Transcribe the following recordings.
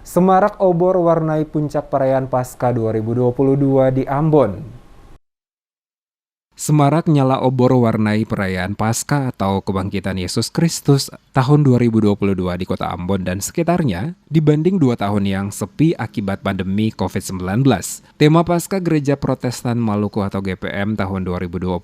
Semarak obor warnai puncak perayaan Paskah 2022 di Ambon. Semarak nyala obor warnai perayaan Paskah atau Kebangkitan Yesus Kristus tahun 2022 di Kota Ambon dan sekitarnya dibanding 2 tahun yang sepi akibat pandemi COVID-19. Tema Paskah Gereja Protestan Maluku atau GPM tahun 2022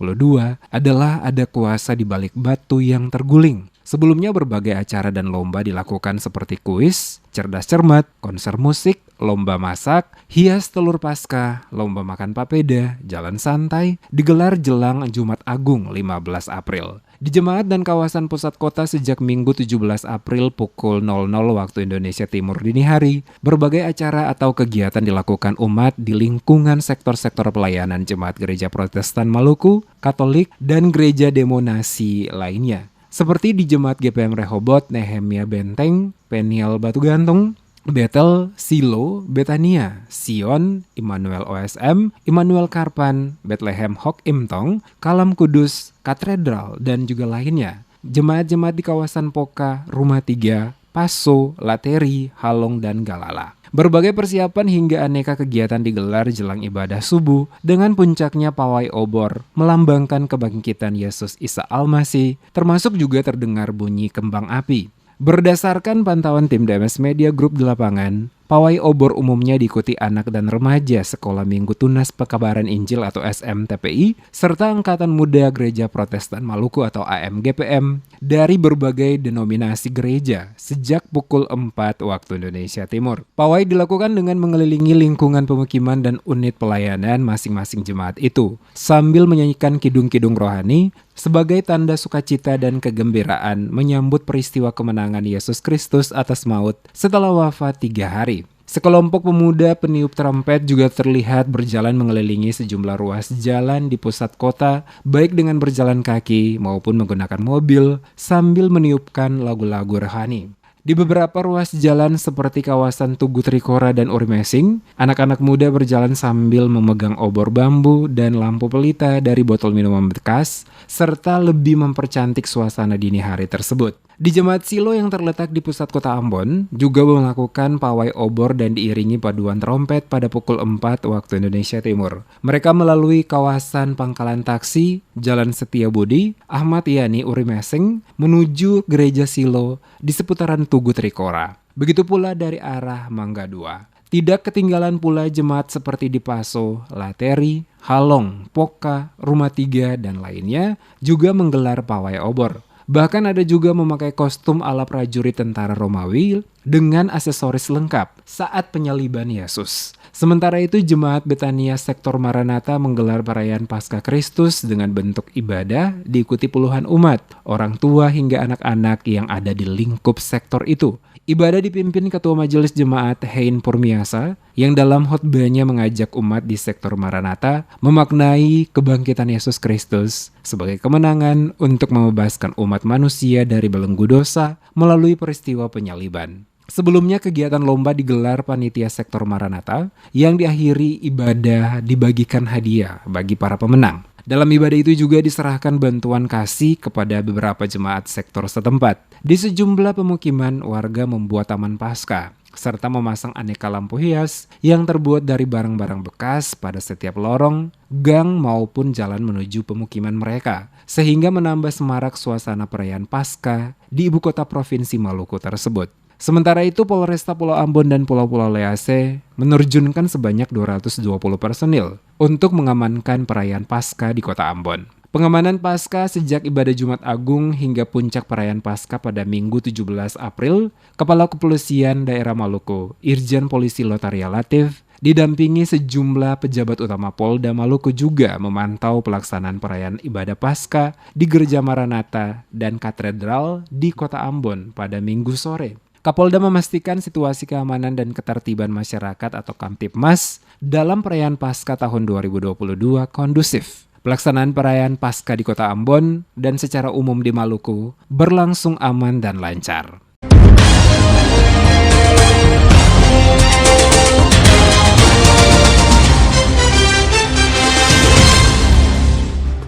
adalah ada kuasa di balik batu yang terguling. Sebelumnya berbagai acara dan lomba dilakukan seperti kuis, cerdas cermat, konser musik, lomba masak, hias telur Paskah, lomba makan papeda, jalan santai, digelar jelang Jumat Agung 15 April. Di jemaat dan kawasan pusat kota sejak Minggu 17 April pukul 00 waktu Indonesia Timur dini hari, berbagai acara atau kegiatan dilakukan umat di lingkungan sektor-sektor pelayanan Jemaat Gereja Protestan Maluku, Katolik, dan Gereja Demonasi lainnya. Seperti di Jemaat GPM Rehoboth, Nehemia Benteng, Peniel Batu Gantung, Betel, Silo, Betania, Sion, Immanuel OSM, Immanuel Karpan, Bethlehem Hok Imtong, Kalam Kudus, Katedral, dan juga lainnya. Jemaat-jemaat di kawasan Poka, Rumah Tiga, Paso, Lateri, Halong, dan Galala. Berbagai persiapan hingga aneka kegiatan digelar jelang ibadah subuh dengan puncaknya pawai obor melambangkan kebangkitan Yesus Isa Al-Masih, termasuk juga terdengar bunyi kembang api. Berdasarkan pantauan tim DMS Media Group di lapangan, pawai obor umumnya diikuti anak dan remaja Sekolah Minggu Tunas Pekabaran Injil atau SMTPI, serta Angkatan Muda Gereja Protestan Maluku atau AMGPM dari berbagai denominasi gereja sejak pukul 4 waktu Indonesia Timur. Pawai dilakukan dengan mengelilingi lingkungan pemukiman dan unit pelayanan masing-masing jemaat itu, sambil menyanyikan kidung-kidung rohani sebagai tanda sukacita dan kegembiraan menyambut peristiwa kemenangan Yesus Kristus atas maut setelah wafat 3 hari. Sekelompok pemuda peniup trompet juga terlihat berjalan mengelilingi sejumlah ruas jalan di pusat kota, baik dengan berjalan kaki maupun menggunakan mobil, sambil meniupkan lagu-lagu rohani. Di beberapa ruas jalan seperti kawasan Tugu Trikora dan Urimesing, anak-anak muda berjalan sambil memegang obor bambu dan lampu pelita dari botol minuman bekas, serta lebih mempercantik suasana dini hari tersebut. Di Jemaat Silo yang terletak di pusat kota Ambon, juga melakukan pawai obor dan diiringi paduan trompet pada pukul 4 waktu Indonesia Timur. Mereka melalui kawasan Pangkalan Taksi, Jalan Setiabudi, Ahmad Yani Urimesing, menuju Gereja Silo di seputaran Tugu Trikora. Begitu pula dari arah Mangga 2. Tidak ketinggalan pula jemaat seperti di Paso, Lateri, Halong, Poka, Rumah Tiga, dan lainnya juga menggelar pawai obor. Bahkan ada juga memakai kostum ala prajurit tentara Romawi dengan aksesoris lengkap saat penyaliban Yesus. Sementara itu Jemaat Betania Sektor Maranatha menggelar perayaan Paskah Kristus dengan bentuk ibadah diikuti puluhan umat, orang tua hingga anak-anak yang ada di lingkup sektor itu. Ibadah dipimpin Ketua Majelis Jemaat Hein Purmiasa yang dalam khotbahnya mengajak umat di sektor Maranatha memaknai kebangkitan Yesus Kristus sebagai kemenangan untuk membebaskan umat manusia dari belenggu dosa melalui peristiwa penyaliban. Sebelumnya kegiatan lomba digelar panitia sektor Maranatha yang diakhiri ibadah dibagikan hadiah bagi para pemenang. Dalam ibadah itu juga diserahkan bantuan kasih kepada beberapa jemaat sektor setempat. Di sejumlah pemukiman, warga membuat taman Paskah, serta memasang aneka lampu hias yang terbuat dari barang-barang bekas pada setiap lorong, gang maupun jalan menuju pemukiman mereka, sehingga menambah semarak suasana perayaan Paskah di ibu kota provinsi Maluku tersebut. Sementara itu, Polresta Pulau Ambon dan Pulau-Pulau Lease menerjunkan sebanyak 220 personil untuk mengamankan perayaan Paskah di Kota Ambon. Pengamanan Paskah sejak ibadah Jumat Agung hingga puncak perayaan Paskah pada Minggu 17 April, Kepala Kepolisian Daerah Maluku, Irjen Polisi Lotaria Latif, didampingi sejumlah pejabat utama Polda Maluku juga memantau pelaksanaan perayaan ibadah Paskah di Gereja Maranatha dan Katedral di Kota Ambon pada Minggu sore. Kapolda memastikan situasi keamanan dan ketertiban masyarakat atau Kamtibmas dalam perayaan Paskah tahun 2022 kondusif. Pelaksanaan perayaan Paskah di Kota Ambon dan secara umum di Maluku berlangsung aman dan lancar.